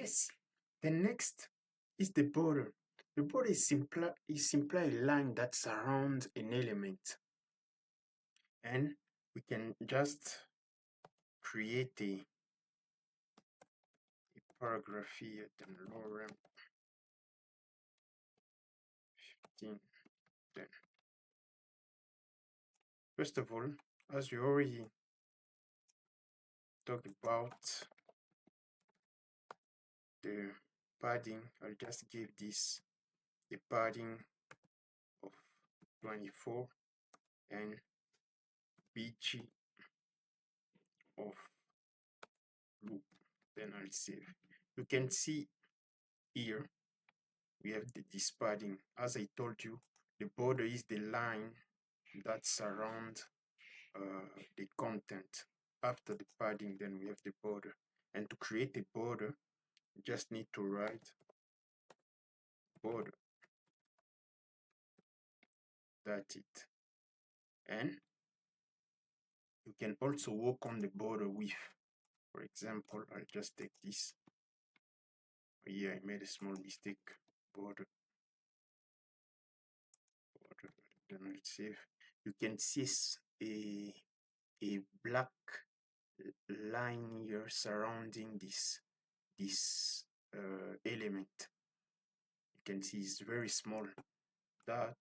Yes. The next is the border. The border is simply a line that surrounds an element, and we can just create a paragraph here, then lorem 15, then. First of all, as you already talked about the padding, I'll just give this the padding of 24 and BG of loop. Then I'll save. You can see here we have this padding. As I told you, the border is the line that surrounds the content. After the padding, then we have the border. And to create a border, you just need to write border. That's it. And you can also work on the border width. For example, I'll just take this. Here I made a small mistake. Border. Then I'll save. You can see a black line here surrounding this element. You can see it's very small. That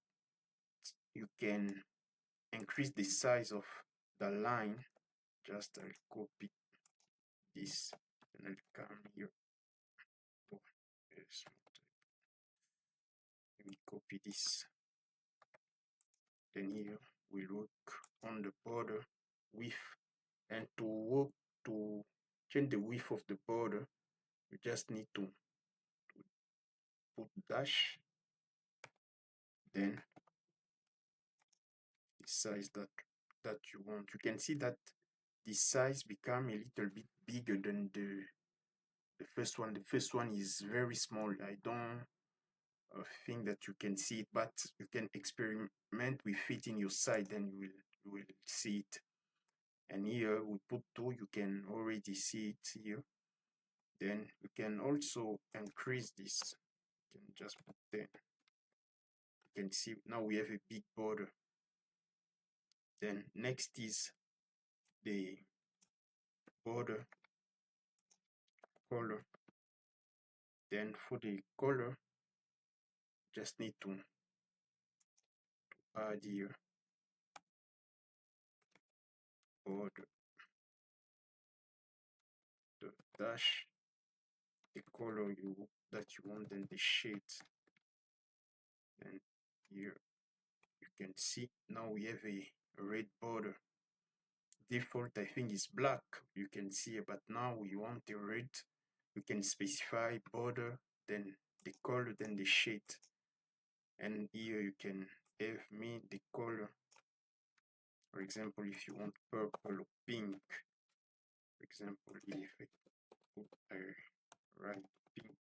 you can increase the size of the line. Just I'll copy this and I'll come here. Oh, yes. Let me copy this. Then here we'll work on the border width, and to change the width of the border, you just need to put dash, then the size that you want. You can see that the size become a little bit bigger than the first one. The first one is very small. I don't think that you can see it, but you can experiment with it in your site, then you will see it. And here we put 2. You can already see it here. Then you can also increase this. You can just put 10. You can see now we have a big border. Then next is the border color. Then for the color, just need to add here border, the dash, the color that you want, then the shade. And here you can see now we have a red border. Default I think is black, you can see, but now we want the red. You can specify border, then the color, then the shade. And here you can have the color. For example, if you want purple or pink, for example, if I put write pink,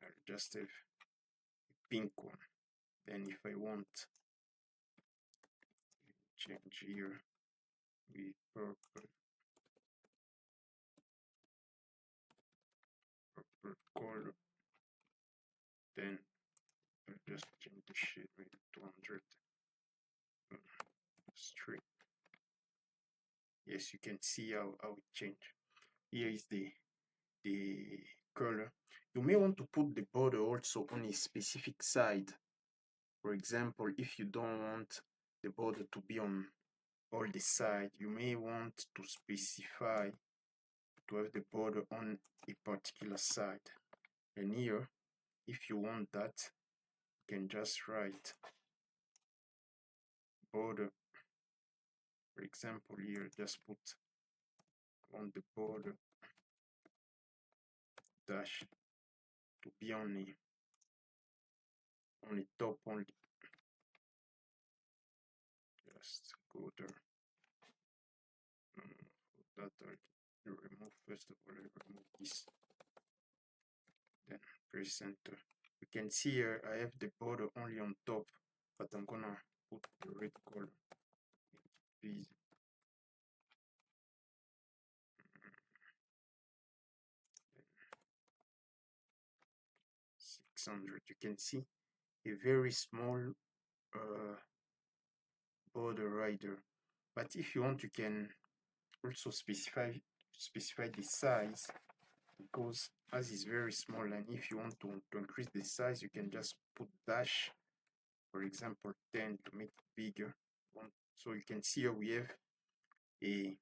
I'll just have a pink one. Then if I want change here with purple color, then I'll just change the shade maybe 200 straight. Yes, you can see how it changed. Here is the color. You may want to put the border also on a specific side. For example, if you don't want the border to be on all the side, you may want to specify to have the border on a particular side. And here, if you want that, you can just write border. For example, here just put on the border dash to be on the top only. Just go there. That I'll remove. First of all, I'll remove this. Then press enter. You can see here I have the border only on top, but I'm gonna put the red color. Please. 600. You can see a very small border rider. But if you want, you can also specify the size, because as is very small, and if you want to increase the size, you can just put dash, for example 10, to make it bigger. So you can see here we have a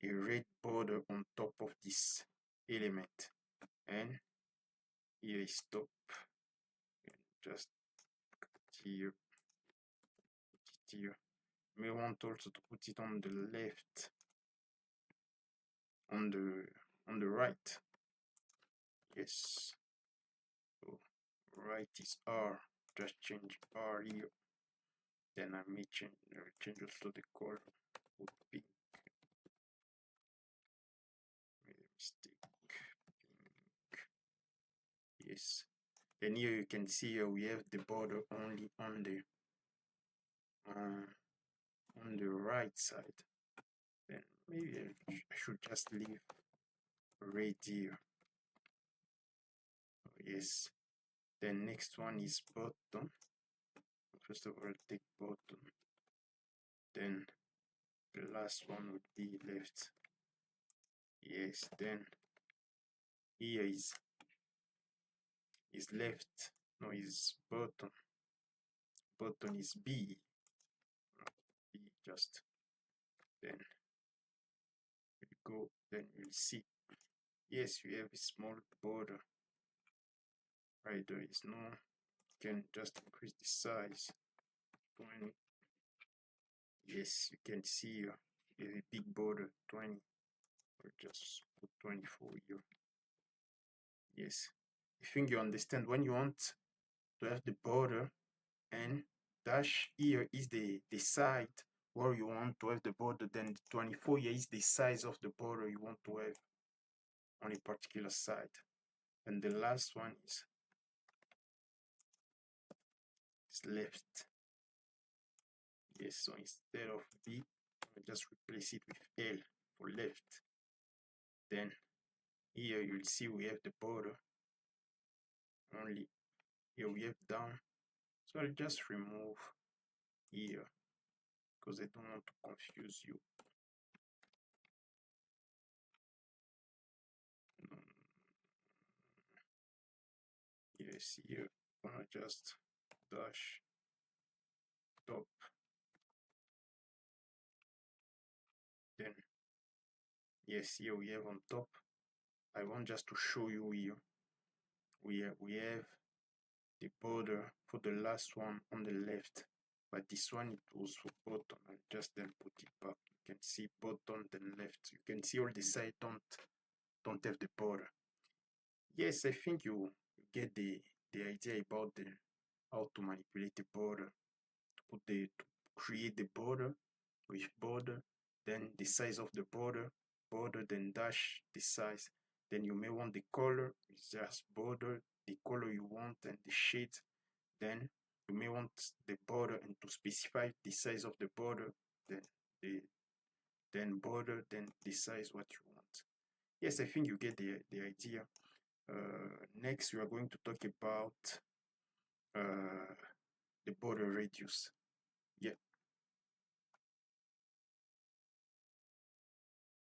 red border on top of this element, and here is stop, and just here, put it here. You may want also to put it on the left, on the right. Yes, so right is R, just change R here. Then I may change also the color, put pink, made a mistake, pink. Yes, then here you can see here we have the border only on the right side. Then maybe I should just leave red here. Yes, then next one is bottom. First of all, take bottom, then the last one would be left. Yes, then here is left, no, is bottom. Bottom is B, just then we go, then you'll see, yes, you have a small border right there. Is no, you can just increase the size 20. Yes, you can see here you have a big border 20, or just put 24 here. Yes, I think you understand. When you want to have the border, and dash here is the side where you want to have the border, then the 24 here is the size of the border you want to have on a particular side. And the last one is left. Yes, so instead of B, I just replace it with L for left. Then here you'll see we have the border only. Here we have down. So I'll just remove here because I don't want to confuse you. Yes, here I'm gonna just dash top. Then yes, here we have on top. I want just to show you here. We have the border for the last one on the left, but this one it was for bottom. And just then put it back. You can see bottom then left. You can see all the side don't have the border. Yes, I think you get the idea about how to manipulate the border, to create the border with border, then the size of the border, then dash the size. Then you may want the color, it's just border, the color you want, and the shade. Then you may want the border and to specify the size of the border, then border, then the size what you want. Yes, I think you get the idea. Next we are going to talk about the border radius.